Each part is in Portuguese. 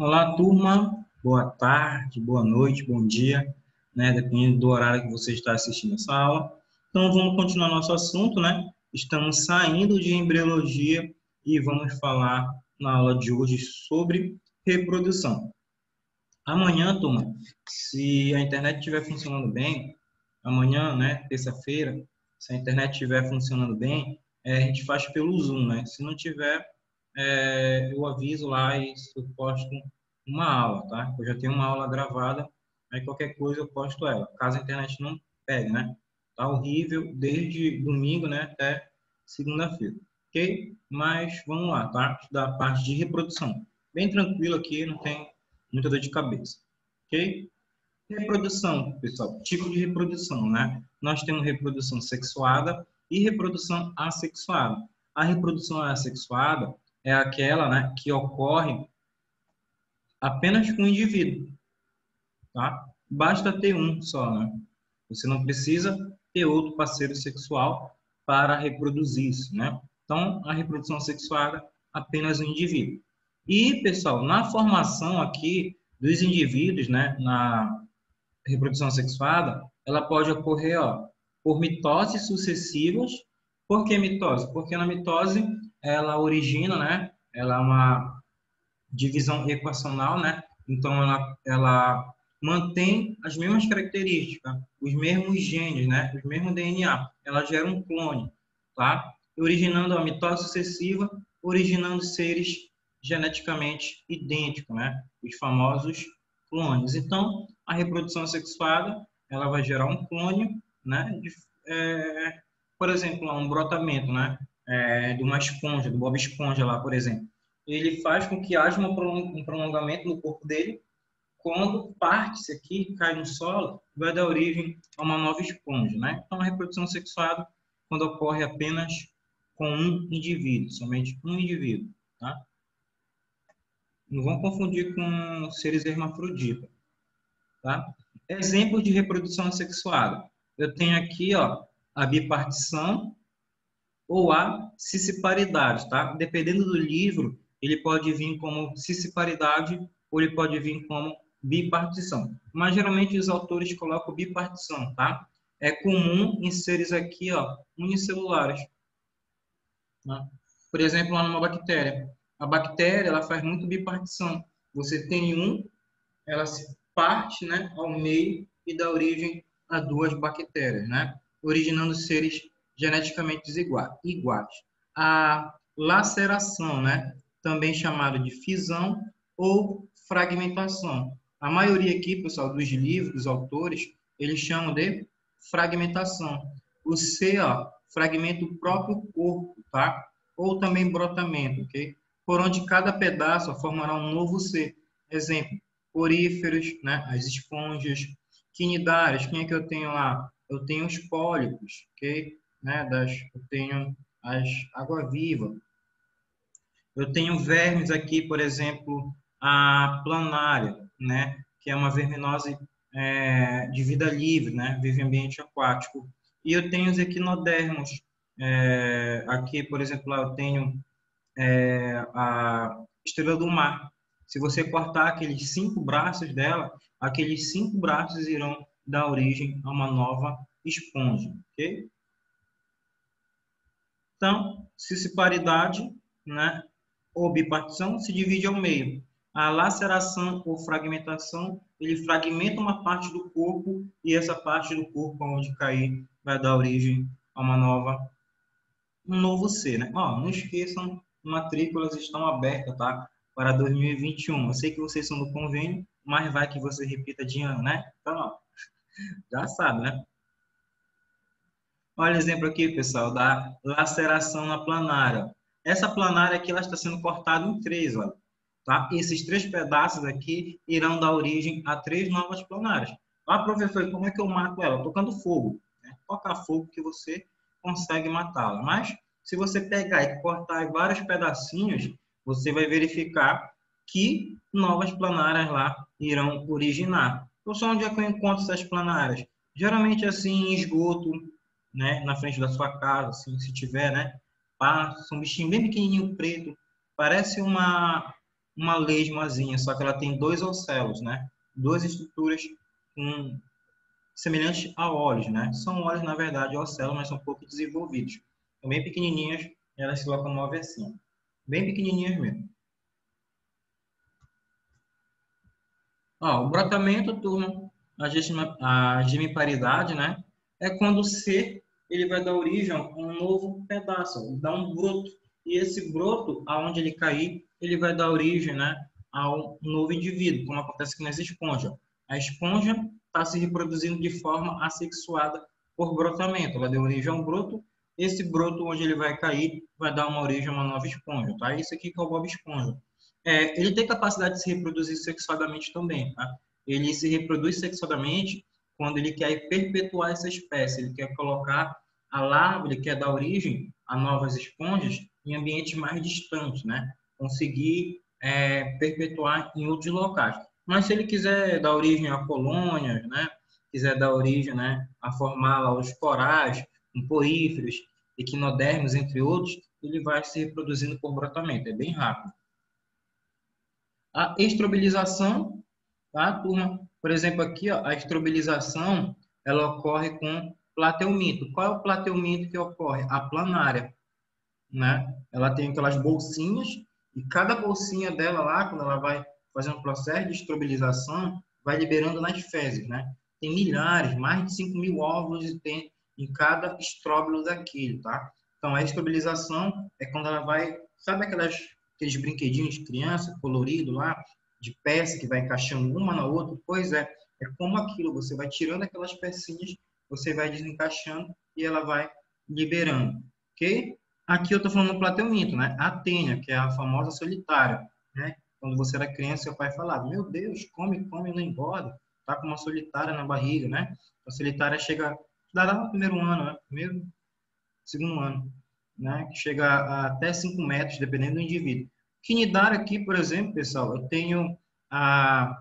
Olá, turma. Boa tarde, boa noite, bom dia, né? Dependendo do horário que você está assistindo essa aula. Então, vamos continuar nosso assunto, né? Estamos saindo de embriologia e vamos falar na aula de hoje sobre reprodução. Amanhã, turma, se a internet estiver funcionando bem, amanhã, né, terça-feira, se a internet estiver funcionando bem, a gente faz pelo Zoom, né? Se não tiver, eu aviso lá e eu posto uma aula, tá? Eu já tenho uma aula gravada, aí qualquer coisa eu posto ela, caso a internet não pegue, né? Tá horrível desde domingo, né, até segunda-feira, ok? Mas vamos lá, tá? Da parte de reprodução. Bem tranquilo aqui, não tem muita dor de cabeça, ok? Reprodução, pessoal, tipo de reprodução, né? Nós temos reprodução sexuada e reprodução assexuada. A reprodução assexuada é aquela, né, que ocorre apenas com o indivíduo, tá? Basta ter um só, né? Você não precisa ter outro parceiro sexual para reproduzir isso, né? Então, a reprodução sexuada, apenas um indivíduo. E, pessoal, na formação aqui dos indivíduos, né, na reprodução sexuada, ela pode ocorrer, ó, por mitoses sucessivas. Por que mitose? Porque na mitose ela origina, né? Ela é uma divisão equacional, né? Então ela mantém as mesmas características, os mesmos genes, né? Os mesmos DNA. Ela gera um clone, tá? Originando a mitose sucessiva, originando seres geneticamente idênticos, né? Os famosos clones. Então, a reprodução sexuada, ela vai gerar um clone, né? Por exemplo, um brotamento, né? De uma esponja, do Bob Esponja lá, por exemplo. Ele faz com que haja um prolongamento no corpo dele. Quando parte-se aqui, cai no solo, vai dar origem a uma nova esponja, né? Então, a reprodução sexuada, quando ocorre apenas com um indivíduo, somente um indivíduo, tá? Não vão confundir com seres hermafroditas, tá? Exemplos de reprodução assexuada. Eu tenho aqui, ó, a bipartição ou a cisparidade, tá? Dependendo do livro, ele pode vir como cisparidade ou ele pode vir como bipartição. Mas geralmente os autores colocam bipartição, tá? É comum em seres aqui, ó, unicelulares, né? Por exemplo, lá numa bactéria. A bactéria, ela faz muito bipartição. Você tem um, ela se parte, né, ao meio e dá origem a duas bactérias, né, originando seres geneticamente iguais. A laceração, né, também chamada de fisão ou fragmentação. A maioria aqui, pessoal, dos livros, dos autores, eles chamam de fragmentação. O C, ó, fragmenta o próprio corpo, tá? Ou também brotamento, ok? Por onde cada pedaço formará um novo ser. Exemplo, poríferos, né? As esponjas, quinidários. Quem é que eu tenho lá? Eu tenho os pólipos, ok? Né? Eu tenho as água-viva. Eu tenho vermes aqui, por exemplo, a planária, né? Que é uma verminose de vida livre, né? Vive em ambiente aquático. E eu tenho os equinodermos. Aqui, por exemplo, lá eu tenho a estrela do mar. Se você cortar aqueles 5 braços dela, aqueles 5 braços irão dar origem a uma nova esponja, ok? Então, cisparidade, né, ou bipartição se divide ao meio. A laceração ou fragmentação, ele fragmenta uma parte do corpo e essa parte do corpo onde cair vai dar origem a um novo ser, né? Ó, não esqueçam, matrículas estão abertas, tá? Para 2021. Eu sei que vocês são do convênio, mas vai que você repita de ano, né? Então, ó, já sabe, né? Olha o exemplo aqui, pessoal, da laceração na planária. Essa planária aqui, ela está sendo cortada em 3, olha. Tá? Esses 3 pedaços aqui irão dar origem a 3 novas planárias. Ah, professor, como é que eu mato ela? Tocando fogo. Né? Tocar fogo que você consegue matá-la. Mas, se você pegar e cortar em vários pedacinhos, você vai verificar que novas planárias lá irão originar. Então, só onde é que eu encontro essas planárias? Geralmente, assim, em esgoto, né, na frente da sua casa, assim, se tiver, né, passa um bichinho bem pequenininho preto, parece uma uma lesmazinha, só que ela tem 2 ocelos, né? 2 estruturas semelhantes a óleos, né? São óleos, na verdade, ocelos, mas são pouco desenvolvidos. São bem pequenininhas e elas se locomovem assim. Bem pequenininhas mesmo. Ó, o brotamento, turma, a gemiparidade, né? É quando o ser ele vai dar origem a um novo pedaço, dá um broto. E esse broto, aonde ele cair, ele vai dar origem, né, a um novo indivíduo, como acontece aqui nas esponjas. A esponja está se reproduzindo de forma assexuada por brotamento. Ela deu origem a um broto. Esse broto, onde ele vai cair, vai dar uma origem a uma nova esponja, tá? Isso aqui que é o Bob Esponja. Ele tem capacidade de se reproduzir sexuadamente também, tá? Ele se reproduz sexuadamente quando ele quer perpetuar essa espécie, ele quer colocar a larva, ele quer dar origem a novas esponjas em ambientes mais distantes, né? Conseguir perpetuar em outros locais. Mas se ele quiser dar origem a colônias, né? Quiser dar origem, né, a formar lá os corais, poríferos, equinodermos, entre outros, ele vai se reproduzindo por brotamento, é bem rápido. A estrobilização, tá, turma? Por exemplo, aqui, ó, a estrobilização, ela ocorre com plateomito. Qual é o plateomito que ocorre? A planária, né? Ela tem aquelas bolsinhas e cada bolsinha dela lá, quando ela vai fazendo um processo de estrobilização, vai liberando nas fezes, né? Tem milhares, mais de 5.000 óvulos em cada estróbilo daquilo, tá? Então, a estrobilização é quando ela vai, sabe aqueles brinquedinhos de criança, colorido lá, de peça que vai encaixando uma na outra? Pois é como aquilo, você vai tirando aquelas pecinhas, você vai desencaixando e ela vai liberando, ok? Aqui eu estou falando do plateomito, né? A tênia, que é a famosa solitária, né? Quando você era criança, seu pai falava, meu Deus, come, come, não engorda. Tá com uma solitária na barriga, né? A solitária chega, dará no primeiro ano, né? Primeiro, segundo ano, né? Que chega a até 5 metros, dependendo do indivíduo. Quinidária aqui, por exemplo, pessoal, eu tenho a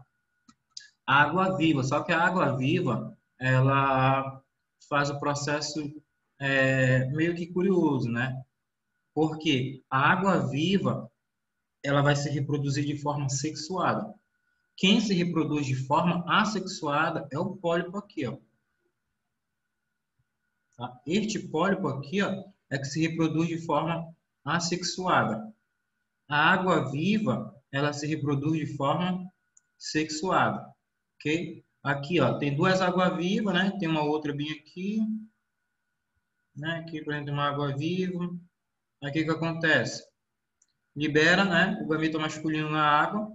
água viva, só que a água viva, ela faz o processo meio que curioso, né? Porque a água viva, ela vai se reproduzir de forma sexuada. Quem se reproduz de forma assexuada é o pólipo aqui, ó. Tá? Este pólipo aqui, ó, é que se reproduz de forma assexuada. A água viva, ela se reproduz de forma sexuada, ok? Aqui, ó, tem 2 águas vivas, né? Tem uma outra bem aqui, né? Aqui, por exemplo, uma água viva. Aqui o que acontece? Libera, né, o gameta masculino na água,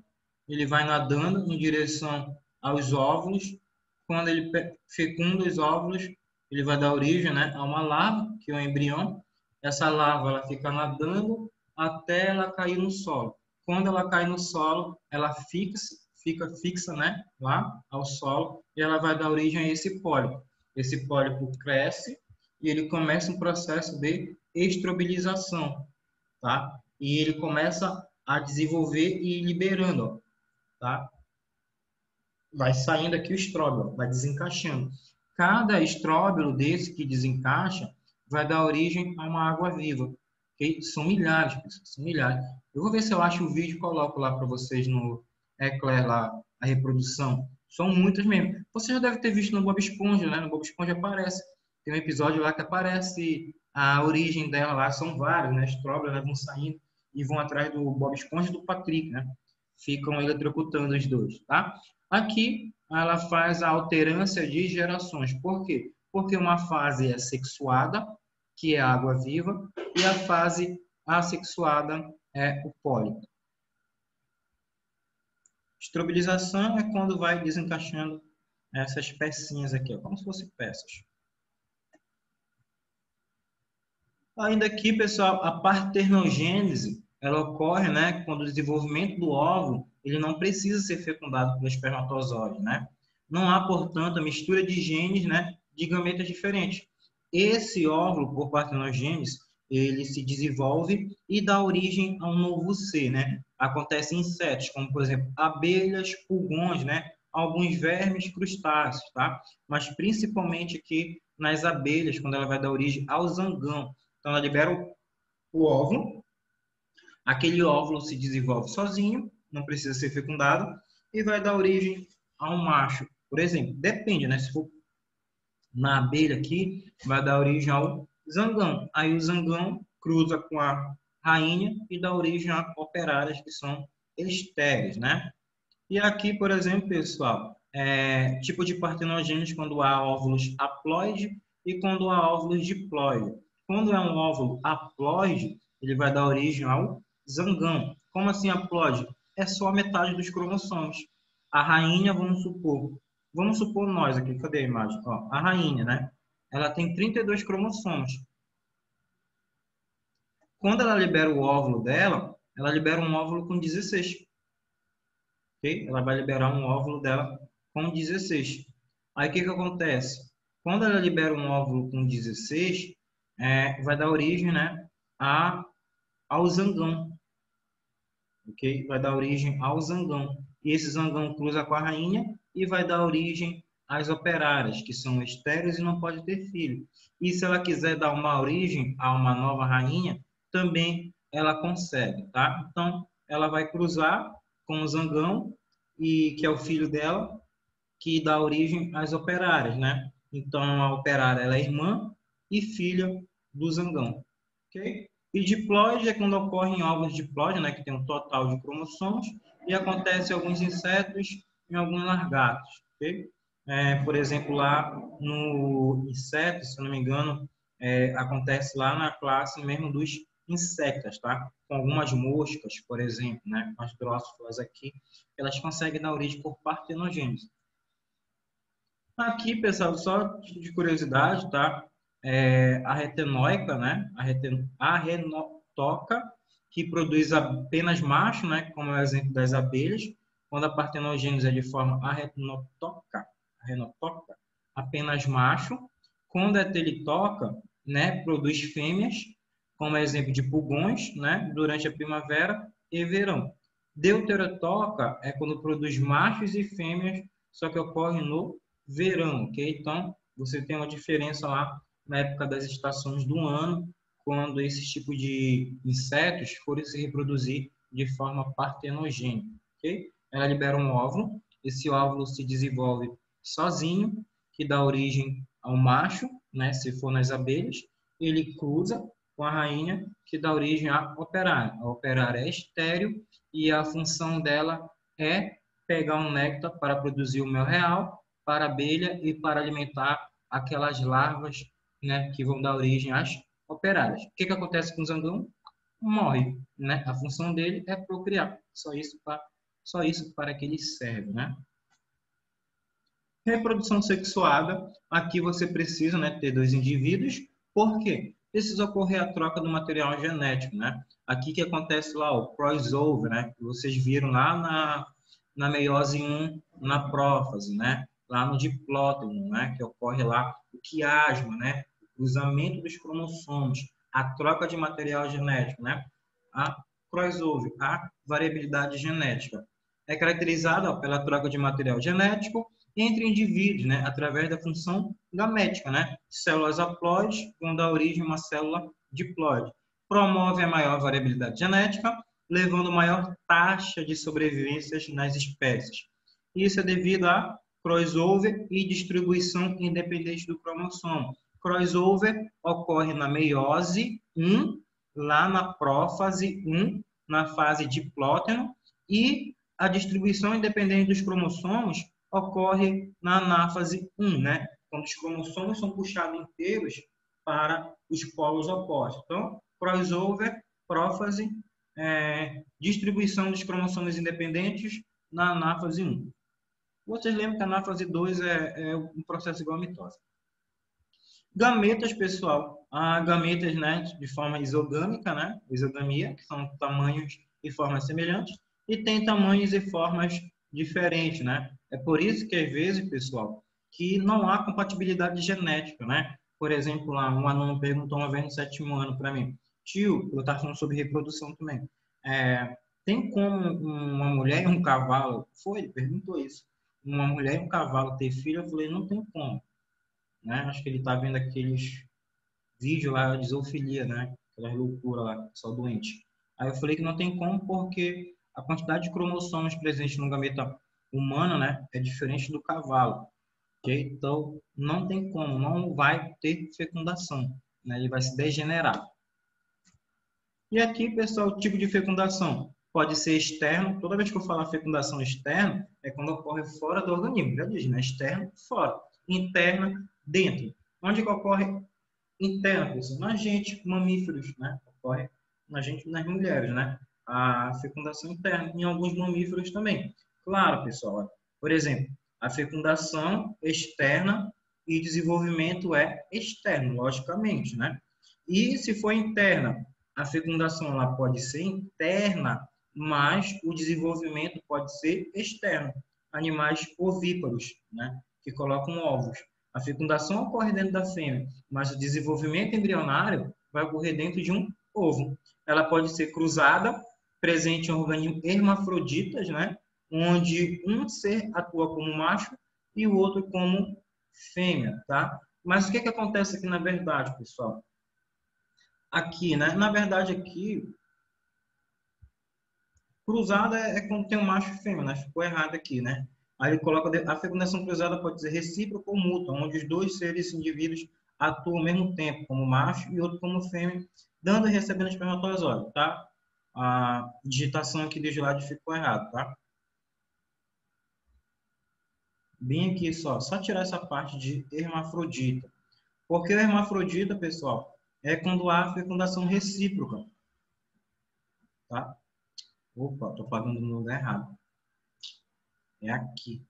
ele vai nadando em direção aos óvulos. Quando ele fecunda os óvulos, ele vai dar origem, né, a uma larva, que é o embrião. Essa larva ela fica nadando até ela cair no solo. Quando ela cai no solo, ela fica fixa, né, lá ao solo, e ela vai dar origem a esse pólipo. Esse pólipo cresce e ele começa um processo de estrobilização, tá? E ele começa a desenvolver e ir liberando, tá? Vai saindo aqui o estróbilo, vai desencaixando. Cada estróbilo desse que desencaixa vai dar origem a uma água viva, ok? São milhares, pessoal, são milhares. Eu vou ver se eu acho o vídeo e coloco lá para vocês no Eclair lá, a reprodução. São muitas mesmo. Você já deve ter visto no Bob Esponja, né? No Bob Esponja aparece. Tem um episódio lá que aparece a origem dela lá, são vários, né? Estróbilos, né? Vão saindo e vão atrás do Bob Esponja e do Patrick, né? Ficam eletrocutando os dois, tá? Aqui, ela faz a alternância de gerações. Por quê? Porque uma fase é sexuada, que é a água viva, e a fase assexuada é o pólipo. Estrobilização é quando vai desencaixando essas pecinhas aqui, ó, como se fossem peças. Ainda aqui, pessoal, a parternogênese, ela ocorre, né, quando o desenvolvimento do óvulo, ele não precisa ser fecundado pelo espermatozoide, né? Não há, portanto, a mistura de genes, né, de gametas diferentes. Esse óvulo, por parternogênese, ele se desenvolve e dá origem a um novo ser, né? Acontece em insetos, como, por exemplo, abelhas, pulgões, né? Alguns vermes, crustáceos, tá? Mas principalmente aqui nas abelhas, quando ela vai dar origem ao zangão. Então, ela libera o óvulo, aquele óvulo se desenvolve sozinho, não precisa ser fecundado, e vai dar origem a um macho. Por exemplo, depende, né? Se for na abelha aqui, vai dar origem ao zangão. Aí o zangão cruza com a rainha e dá origem a operárias que são estéreis, né? E aqui, por exemplo, pessoal, tipo de partenogênese quando há óvulos haploide e quando há óvulos diploide. Quando é um óvulo haploide, ele vai dar origem ao zangão. Como assim haploide? É só a metade dos cromossomos. A rainha, vamos supor nós aqui, cadê a imagem? Ó, a rainha, né? Ela tem 32 cromossomos. Quando ela libera o óvulo dela, ela libera um óvulo com 16. Okay? Ela vai liberar um óvulo dela com 16. Aí o que acontece? Quando ela libera um óvulo com 16, vai dar origem, né, ao zangão. Okay? Vai dar origem ao zangão. E esse zangão cruza com a rainha e vai dar origem às operárias, que são estéreis e não pode ter filho. E se ela quiser dar uma origem a uma nova rainha, também ela consegue, tá? Então, ela vai cruzar com o zangão, e que é o filho dela, que dá origem às operárias, né? Então, a operária ela é irmã e filha do zangão, ok? E diploide é quando ocorrem ovos diploide, né? Que tem um total de cromossomos, e acontece em alguns insetos e em alguns largatos, ok? Por exemplo, lá no inseto, se eu não me engano, acontece lá na classe mesmo dos insectas, tá? Com algumas moscas, por exemplo, né? As drósofilas aqui, elas conseguem dar origem por partenogênese. Aqui, pessoal, só de curiosidade, tá? A retenóica, né? A renotoca, que produz apenas macho, né? Como é o exemplo das abelhas. Quando a partenogênese é de forma renotoca, apenas macho. Quando é telitoca, né? Produz fêmeas, como é exemplo de pulgões, né? Durante a primavera e verão. Deuterotoca é quando produz machos e fêmeas, só que ocorre no verão, ok? Então, você tem uma diferença lá na época das estações do ano, quando esses tipos de insetos forem se reproduzir de forma partenogênica, ok? Ela libera um óvulo, esse óvulo se desenvolve sozinho, que dá origem ao macho, né? Se for nas abelhas, ele cruza com a rainha, que dá origem à operária. A operária é estéril e a função dela é pegar um néctar para produzir o mel real, para a abelha e para alimentar aquelas larvas, né, que vão dar origem às operárias. O que acontece com o zangão? Morre, né? A função dele é procriar. Só isso para que ele serve, né? Reprodução sexuada, aqui você precisa, né, ter dois indivíduos. Por quê? Precisa ocorrer a troca do material genético, né? Aqui que acontece lá o crossover, né? Que vocês viram lá na meiose 1, na prófase, né? Lá no diplóteno, né? Que ocorre lá o quiasma, né? O cruzamento dos cromossomos, a troca de material genético, né? A crossover, a variabilidade genética. É caracterizada, ó, pela troca de material genético entre indivíduos, né, através da função gamética, né? Células haploides vão dar origem a uma célula diploide. Promove a maior variabilidade genética, levando maior taxa de sobrevivência nas espécies. Isso é devido a crossover e distribuição independente do cromossomo. Crossover ocorre na meiose 1, lá na prófase 1, na fase diplóteno, e a distribuição independente dos cromossomos ocorre na anáfase 1, né? Quando os cromossomos são puxados inteiros para os polos opostos. Então, crossover, prófase, distribuição dos cromossomos independentes na anáfase 1. Vocês lembram que a anáfase 2 é um processo igual a mitose. Gametas, pessoal. Há gametas, né, de forma isogâmica, né? Isogamia, que são tamanhos e formas semelhantes, e tem tamanhos e formas diferentes, né? É por isso que, às vezes, pessoal, que não há compatibilidade genética, né? Por exemplo, lá, um aluno perguntou uma vez no 7º ano para mim, tio, eu estava falando sobre reprodução também, tem como uma mulher e um cavalo, ele perguntou isso, uma mulher e um cavalo ter filho? Eu falei, não tem como, né? Acho que ele está vendo aqueles vídeos lá de zoofilia, né? Aquela loucura lá, só doente. Aí eu falei que não tem como porque A quantidade de cromossomos presentes no gameta humano, né, é diferente do cavalo. Okay? Então, não tem como, não vai ter fecundação, né? Ele vai se degenerar. E aqui, pessoal, o tipo de fecundação pode ser externo. Toda vez que eu falar fecundação externa, é quando ocorre fora do organismo. Já diz, né? Externo, fora. Interna, dentro. Onde que ocorre interna, pessoal? Na gente, mamíferos, né? Ocorre na gente, nas mulheres, né? A fecundação interna. Em alguns mamíferos também. Claro, pessoal. Por exemplo, a fecundação externa e desenvolvimento é externo, logicamente, né? E se for interna, a fecundação ela pode ser interna, mas o desenvolvimento pode ser externo. Animais ovíparos, né, que colocam ovos. A fecundação ocorre dentro da fêmea, mas o desenvolvimento embrionário vai ocorrer dentro de um ovo. Ela pode ser cruzada, presente em organismos hermafroditas, né, onde um ser atua como macho e o outro como fêmea, tá? Mas o que acontece aqui na verdade, pessoal? Aqui, né? Na verdade, aqui, cruzada é quando tem um macho e fêmea, né? Ficou errado aqui, né? Aí ele coloca a fecundação cruzada pode ser recíproca ou mútua, onde os dois seres indivíduos atuam ao mesmo tempo, como macho e outro como fêmea, dando e recebendo espermatozoide, tá? A digitação aqui de lado ficou errado, tá? Bem aqui só tirar essa parte de hermafrodita. Porque o hermafrodita, pessoal, é quando há fecundação recíproca, tá? Opa, estou pagando no lugar errado. É aqui.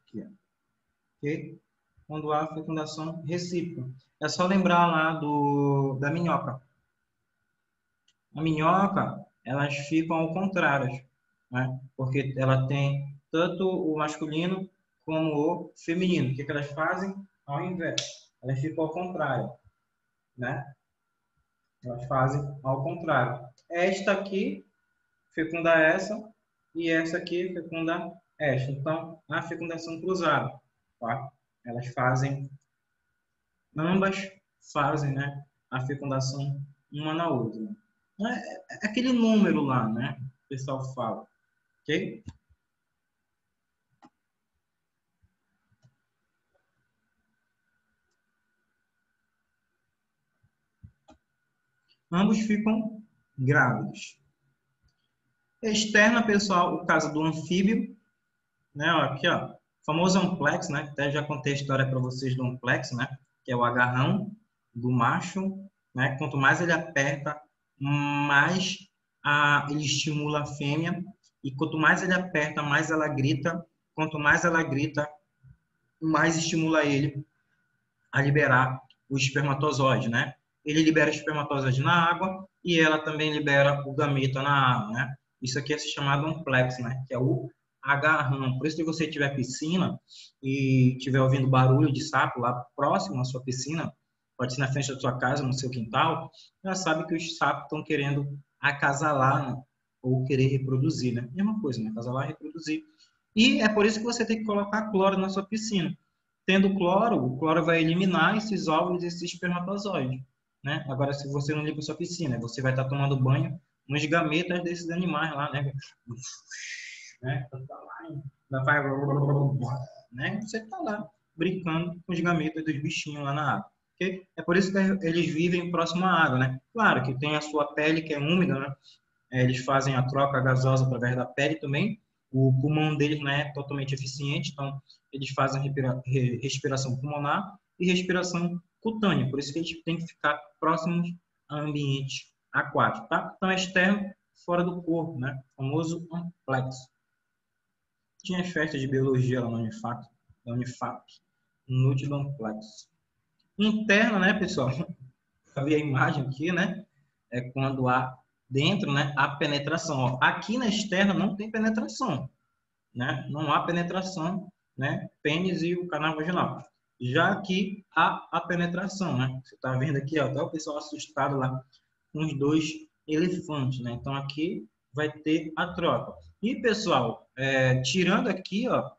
Aqui, ó. Ok? Quando há fecundação recíproca. É só lembrar lá da minhoca. A minhoca, elas ficam ao contrário, né? Porque ela tem tanto o masculino como o feminino. O que elas fazem? Ao inverso. Elas ficam ao contrário, né? Elas fazem ao contrário. Esta aqui fecunda essa e essa aqui fecunda esta. Então, a fecundação cruzada, tá? Elas fazem, ambas fazem, né, a fecundação uma na outra. É aquele número lá, né? O pessoal fala, ok? Ambos ficam grávidos. Externa, pessoal, o caso do anfíbio, né? Aqui, ó, famoso amplex, né? Até já contei a história para vocês do amplex, né? Que é o agarrão do macho, né? Quanto mais ele aperta, mais ele estimula a fêmea, e quanto mais ele aperta, mais ela grita. Quanto mais ela grita, mais estimula ele a liberar o espermatozoide, né? Ele libera o espermatozoide na água e ela também libera o gameta na água, né? Isso aqui é chamado amplex, né? Que é o agarrão. Por isso, se você tiver piscina e estiver ouvindo barulho de sapo lá próximo à sua piscina, pode ser na frente da sua casa, no seu quintal, já sabe que os sapos estão querendo acasalar, né? Ou querer reproduzir, né? Mesma coisa, né? Acasalar e reproduzir. E é por isso que você tem que colocar cloro na sua piscina. Tendo cloro, o cloro vai eliminar esses óvulos, esses espermatozoides, né? Agora, se você não limpa sua piscina, você vai estar tomando banho nos gametas desses animais lá, né? Né? Vai, né? Você está lá brincando com os gametas dos bichinhos lá na água. Okay? É por isso que eles vivem próximo à água, né? Claro que tem a sua pele que é úmida, né? Eles fazem a troca gasosa através da pele também. O pulmão deles não é totalmente eficiente, então eles fazem respiração pulmonar e respiração cutânea. Por isso que eles têm que ficar próximos ao ambiente aquático, tá? Então é externo, fora do corpo, né? O famoso complexo. Tinha as festas de biologia lá na Unifap, núcleo complexo. Interna, né, pessoal? Havia a imagem aqui, né? É quando há dentro, né, a penetração. Ó, aqui na externa não tem penetração, né? Não há penetração, né? Pênis e o canal vaginal. Já aqui há a penetração, né? Você está vendo aqui, ó, até o pessoal assustado lá com os dois elefantes, né? Então aqui vai ter a troca. E pessoal, tirando aqui, ó,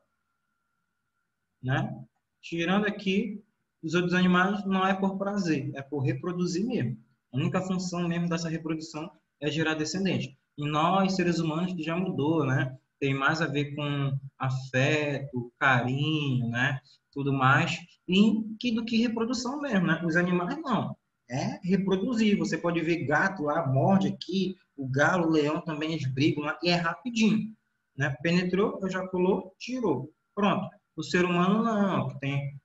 né? Tirando aqui os outros animais não é por prazer, é por reproduzir mesmo. A única função mesmo dessa reprodução é gerar descendente. Em nós, seres humanos, que já mudou, né? Tem mais a ver com afeto, carinho, né? Tudo mais, do que reprodução mesmo, né? Os animais não. É reproduzir. Você pode ver gato lá, morde aqui, o galo, o leão também, eles brigam lá, e é rapidinho, né? Penetrou, ejaculou, tirou. Pronto. O ser humano não, que tem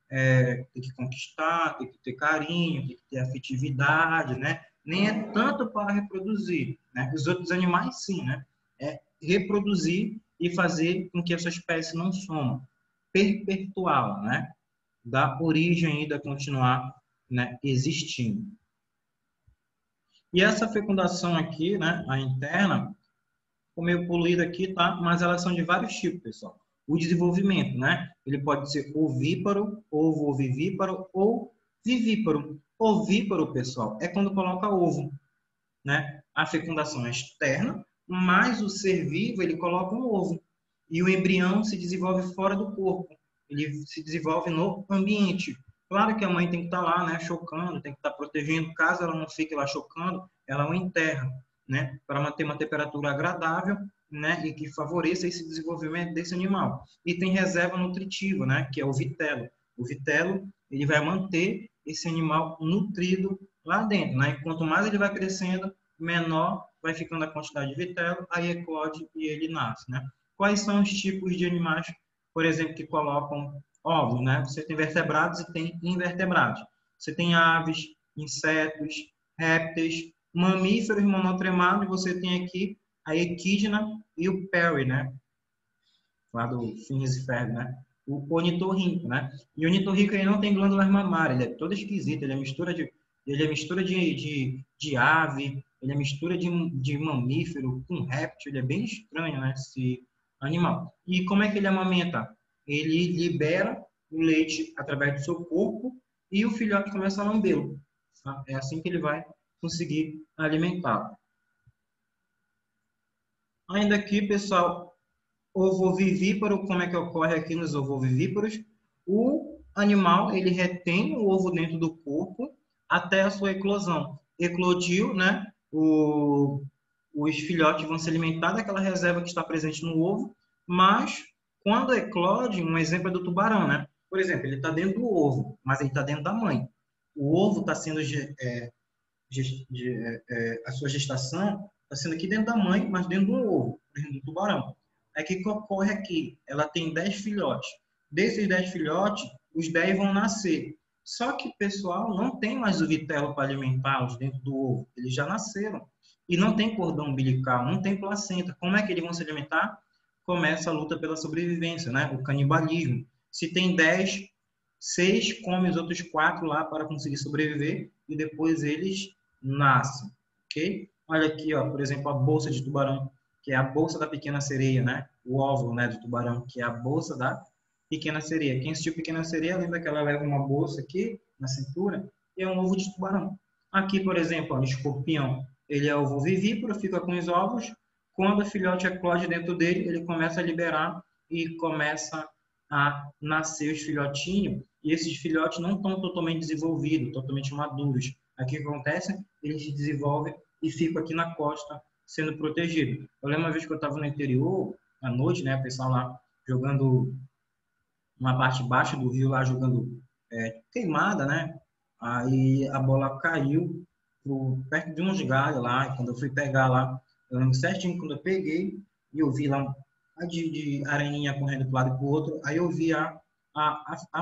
que conquistar, tem que ter carinho, tem que ter afetividade, né? Nem é tanto para reproduzir, né? Os outros animais, sim, né? É reproduzir e fazer com que essa espécie não soma, perpetuá-la, né? Dar origem ainda a continuar, né, existindo. E essa fecundação aqui, né, a interna, ficou meio poluída aqui, tá? Mas elas são de vários tipos, pessoal. O desenvolvimento, né? Ele pode ser ovíparo, ovovivíparo ou vivíparo. Ovíparo, pessoal, é quando coloca ovo, né? A fecundação é externa, mas o ser vivo ele coloca um ovo e o embrião se desenvolve fora do corpo. Ele se desenvolve no ambiente. Claro que a mãe tem que estar lá, né, chocando, tem que estar protegendo. Caso ela não fique lá chocando, ela o enterra, né, para manter uma temperatura agradável, né, e que favoreça esse desenvolvimento desse animal. E tem reserva nutritiva, né, que é o vitelo. O vitelo ele vai manter esse animal nutrido lá dentro, né? E quanto mais ele vai crescendo, menor vai ficando a quantidade de vitelo, aí eclode e ele nasce, né? Quais são os tipos de animais, por exemplo, que colocam ovos, né? Você tem vertebrados e tem invertebrados. Você tem aves, insetos, répteis, mamíferos monotremados, você tem aqui a equidna e o Perry, né? Lá do Phineas e Ferb, né? O ornitorrinco, né? E o ornitorrinco ele não tem glândulas mamárias, ele é todo esquisito, ele é mistura de ave, ele é mistura de mamífero com réptil, ele é bem estranho, né? Esse animal. E como é que ele amamenta? Ele libera o leite através do seu corpo e o filhote começa a lambê-lo. Tá? É assim que ele vai conseguir alimentá-lo. Ainda aqui, pessoal, ovovivíparo, como é que ocorre aqui nos ovovivíparos? O animal, ele retém o ovo dentro do corpo até a sua eclosão. Eclodiu, né? Os filhotes vão se alimentar daquela reserva que está presente no ovo, mas quando eclode, um exemplo é do tubarão, né? Por exemplo, ele está dentro do ovo, mas ele está dentro da mãe. O ovo está sendo a sua gestação está sendo aqui dentro da mãe, mas dentro do ovo, dentro do tubarão. Aí o que ocorre aqui? Ela tem 10 filhotes. Desses 10 filhotes, os 10 vão nascer. Só que, pessoal, não tem mais o vitelo para alimentá-los dentro do ovo. Eles já nasceram. E não tem cordão umbilical, não tem placenta. Como é que eles vão se alimentar? Começa a luta pela sobrevivência, né? O canibalismo. Se tem 10, 6 come os outros 4 lá para conseguir sobreviver e depois eles nascem, ok? Olha aqui, ó, por exemplo, a bolsa de tubarão, que é a bolsa da pequena sereia, né? O óvulo, né, do tubarão, que é a bolsa da pequena sereia. Quem assistiu Pequena Sereia lembra que ela leva uma bolsa aqui na cintura e é um ovo de tubarão. Aqui, por exemplo, ó, o escorpião, ele é ovo vivíparo, fica com os ovos. Quando o filhote eclode dentro dele, ele começa a liberar e começa a nascer os filhotinhos. E esses filhotes não estão totalmente desenvolvidos, totalmente maduros. Aqui o que acontece? Eles se desenvolvem e ficam aqui na costa sendo protegidos. Eu lembro uma vez que eu estava no interior, à noite, né, o pessoal lá jogando uma parte baixa do rio, lá jogando queimada, né? Aí a bola caiu perto de uns galhos lá, e quando eu fui pegar lá, eu lembro certinho quando eu peguei, e eu vi lá de areninha correndo para um lado e para o outro, aí eu vi a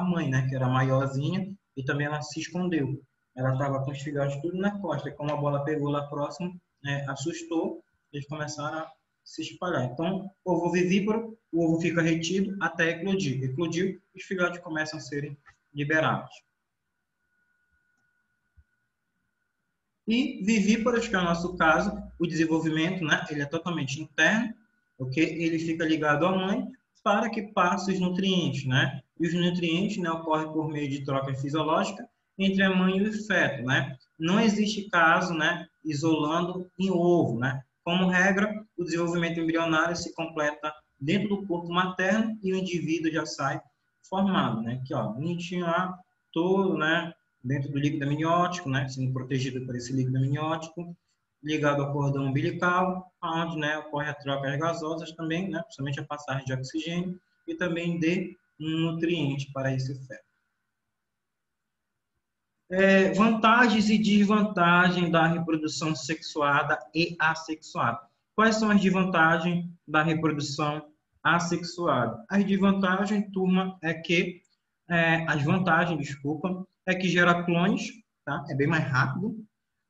mãe, né, que era maiorzinha, e também ela se escondeu. Ela estava com os filhotes tudo na costa, e como a bola pegou lá próximo, né, assustou, eles começaram a se espalhar. Então, ovo vivíparo, o ovo fica retido até eclodir. Eclodiu, os filhotes começam a serem liberados. E vivíparos, que é o nosso caso, o desenvolvimento, né, ele é totalmente interno, ok? Ele fica ligado à mãe para que passe os nutrientes, né? E os nutrientes, né, ocorrem por meio de troca fisiológica entre a mãe e o feto, né? Não existe caso, né, isolando em ovo, né? Como regra, o desenvolvimento embrionário se completa dentro do corpo materno e o indivíduo já sai formado, né? Aqui, ó, bonitinho lá, todo, né, dentro do líquido amniótico, né, sendo protegido por esse líquido amniótico, ligado ao cordão umbilical, onde, né, ocorre a troca de gasosas também, né, principalmente a passagem de oxigênio e também de nutriente para esse feto. Vantagens e desvantagens da reprodução sexuada e assexuada. Quais são as desvantagens da reprodução assexuada? As desvantagens, turma, as vantagens, desculpa, é que gera clones, tá? É bem mais rápido.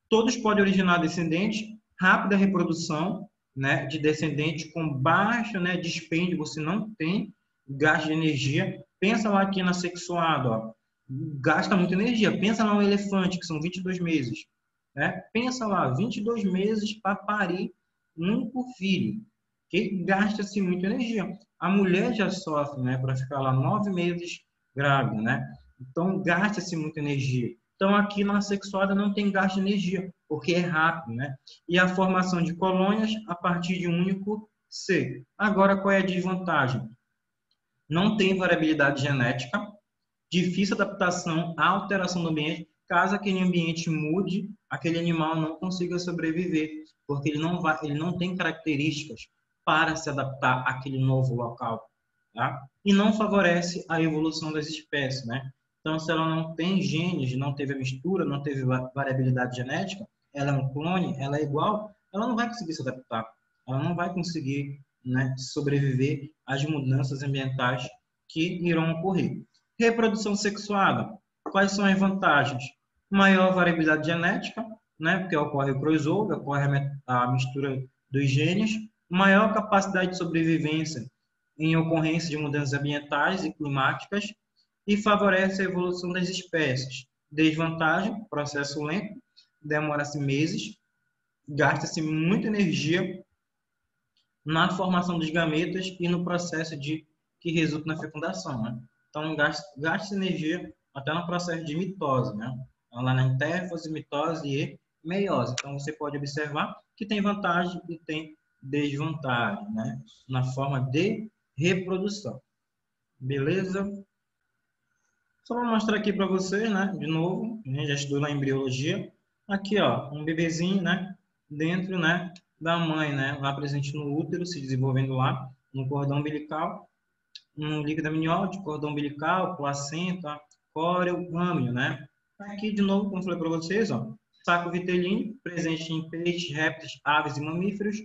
Todos podem originar descendentes, rápida reprodução, né, de descendentes com baixo, né, dispêndio, você não tem gasto de energia. Pensa lá aqui na sexuada, ó, gasta muita energia. Pensa lá um elefante, que são 22 meses. Né? Pensa lá, 22 meses para parir um único filho, que gasta-se muita energia. A mulher já sofre, né, para ficar lá 9 meses grávida, né? Então, gasta-se muita energia. Então, aqui na sexuada não tem gasto de energia, porque é rápido, né? E a formação de colônias a partir de um único ser. Agora, qual é a desvantagem? Não tem variabilidade genética, difícil adaptação à alteração do ambiente. Caso aquele ambiente mude, aquele animal não consiga sobreviver, porque ele não tem características para se adaptar àquele novo local, tá? E não favorece a evolução das espécies, né? Então, se ela não tem genes, não teve a mistura, não teve variabilidade genética, ela é um clone, ela é igual, ela não vai conseguir se adaptar, ela não vai conseguir, né, sobreviver às mudanças ambientais que irão ocorrer. Reprodução sexuada. Quais são as vantagens? Maior variabilidade genética, né, porque ocorre o crossover, ocorre a mistura dos genes. Maior capacidade de sobrevivência em ocorrência de mudanças ambientais e climáticas e favorece a evolução das espécies. Desvantagem, processo lento, demora-se meses, gasta-se muita energia na formação dos gametas e no processo que resulta na fecundação, né? Então, gasta energia até no processo de mitose, né? Lá na intérfase, mitose e meiose. Então, você pode observar que tem vantagem e tem desvantagem, né? Na forma de reprodução. Beleza? Só vou mostrar aqui para vocês, né? De novo, a gente já estudou na embriologia. Aqui, ó, um bebezinho, né? Dentro, né? Da mãe, né? Lá presente no útero, se desenvolvendo lá no cordão umbilical, no líquido amniótico, cordão umbilical, placenta, córeo, âmnio, né? Aqui, de novo, como eu falei para vocês, ó, saco vitelíneo, presente em peixes, répteis, aves e mamíferos.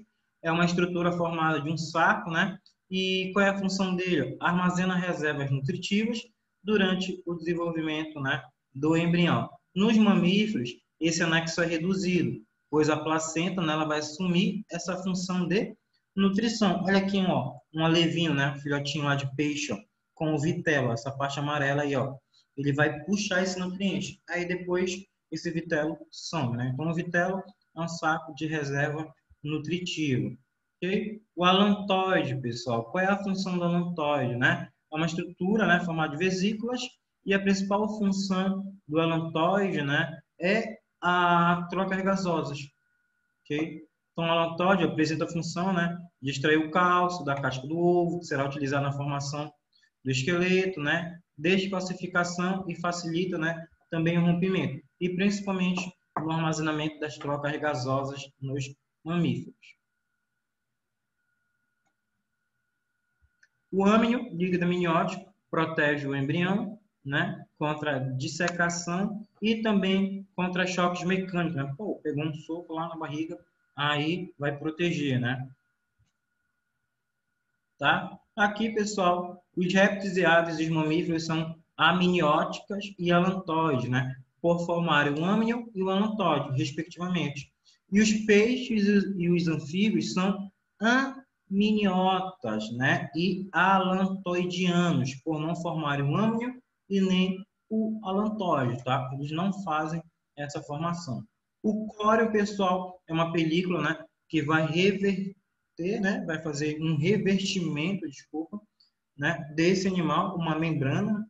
É uma estrutura formada de um saco, né? E qual é a função dele? Armazena reservas nutritivas durante o desenvolvimento, né, do embrião. Nos mamíferos, esse anexo é reduzido, pois a placenta, né, ela vai assumir essa função de nutrição. Olha aqui, ó, um alevinho, né, filhotinho lá de peixe, ó, com o vitelo, essa parte amarela aí, ó. Ele vai puxar esse nutriente. Aí depois esse vitelo some, né? Então o vitelo é um saco de reserva nutritiva. Okay? O alantoide, pessoal, qual é a função do alantoide, né? É uma estrutura, né, formada de vesículas e a principal função do alantoide, né, é a troca de gasosas. Okay? Então, o alantoide apresenta a função, né, de extrair o cálcio da casca do ovo, que será utilizado na formação do esqueleto, né, descalcificação e facilita, né, também o rompimento, e principalmente no armazenamento das trocas gasosas nos mamíferos. O âmnio, líquido amniótico, protege o embrião, né, contra dissecação e também contra choques mecânicos. Né? Pô, pegou um soco lá na barriga, aí vai proteger, né? Tá? Aqui, pessoal, os répteis e aves e os mamíferos são amnióticas e alantoides, né? Por formarem o âmnio e o alantoide, respectivamente. E os peixes e os anfíbios são amniotas, né? E alantoidianos, por não formarem o âmnio e nem o alantoide, tá? Eles não fazem essa formação. O córeo, pessoal, é uma película, né? Que vai reverter, né? Vai fazer um revestimento, desculpa, né? Desse animal, uma membrana,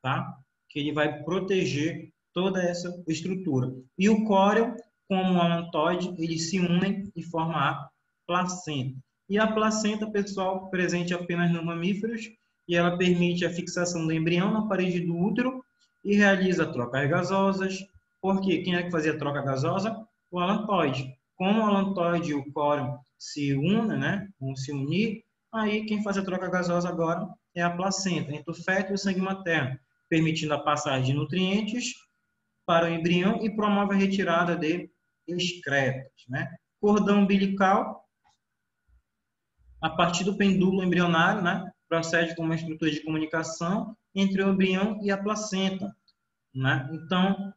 tá? Que ele vai proteger toda essa estrutura. E o córeo, como o alantoide, eles se unem e formam a placenta. E a placenta, pessoal, presente apenas nos mamíferos, e ela permite a fixação do embrião na parede do útero e realiza trocas gasosas. Por quê? Quem é que fazia a troca gasosa? O alantoide. como o alantoide e o córeo se unem, né, vão se unir, aí quem faz a troca gasosa agora é a placenta, entre o feto e o sangue materno, permitindo a passagem de nutrientes para o embrião e promove a retirada de excretas, né? Cordão umbilical, a partir do pendúculo embrionário, né, procede como uma estrutura de comunicação entre o embrião e a placenta, né? Então,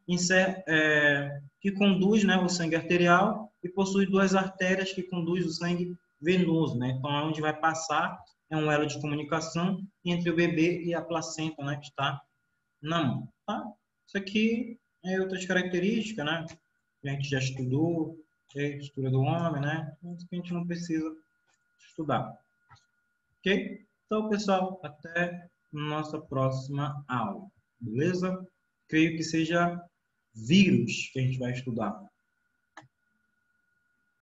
que conduz, né, o sangue arterial e possui duas artérias que conduzem o sangue venoso, né? Então, onde vai passar é um elo de comunicação entre o bebê e a placenta, né, que está na mão, tá? Isso aqui é outras características, né? Que a gente já estudou, a estrutura do homem, né? Isso que a gente não precisa estudar. Ok? Então, pessoal, até nossa próxima aula. Beleza? Creio que seja vírus que a gente vai estudar.